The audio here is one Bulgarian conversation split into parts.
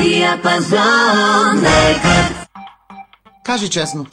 Диапазон Рекордс. Кажи честно.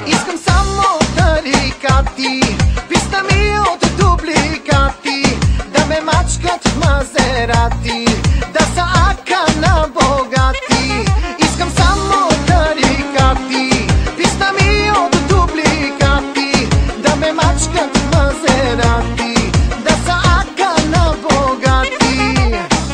Искам само тарикати, писта ми от дубликати, да ме мачкат в Мазерати, да са ака на богати. Искам само тарикати, писта ми от дубликати, да ме мачкат в Мазерати, да са ака на богати.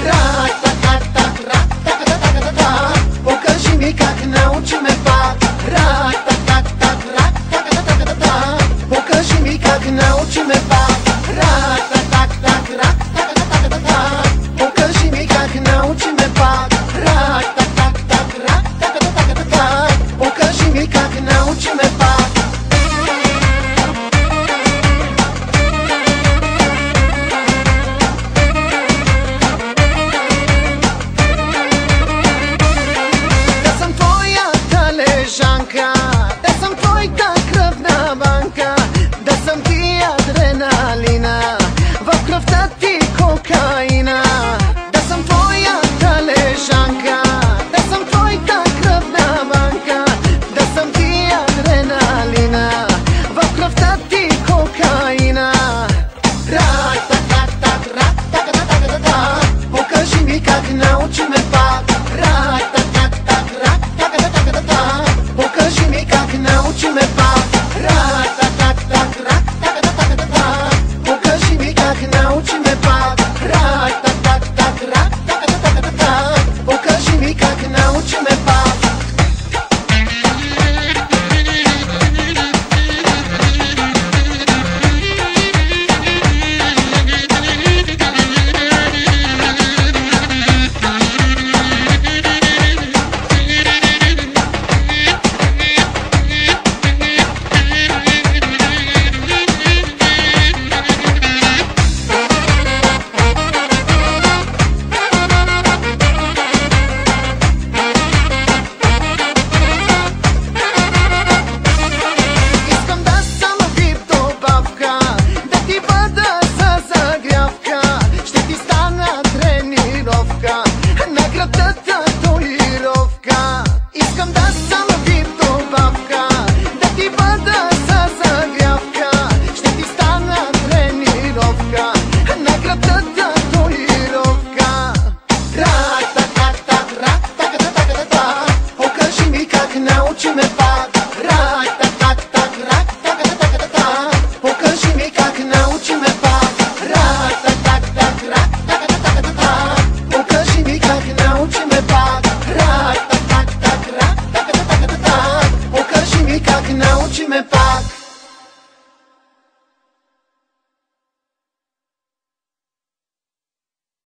Рак-так-так-так, рак-так-так-так-так, покажи ми как научи ме пак. Рак-так-так-так, рак-так-так-так-так, покажи ми как научи ме пак. Рак-так-так-так, рак-так-так-так-так, покажи ми как научи ме пак. Рак-так-так-так, рак-так-так-так-так, покажи ми как научи ме пак. Да съм твоята лежанка, да съм твоята кръвна банка, да съм ти адреналина, в кръвта ти кокаина. Да съм твоята лежанка, да съм твоята кръвна банка, да съм ти адреналина, в кръвта ти кокаина. Рак-так-так-так, рак-так-так-так-так, покажи ми как научи ме пак. Рак-так-так-так, рак-так-так-так-так, покажи ми как научи ме пак.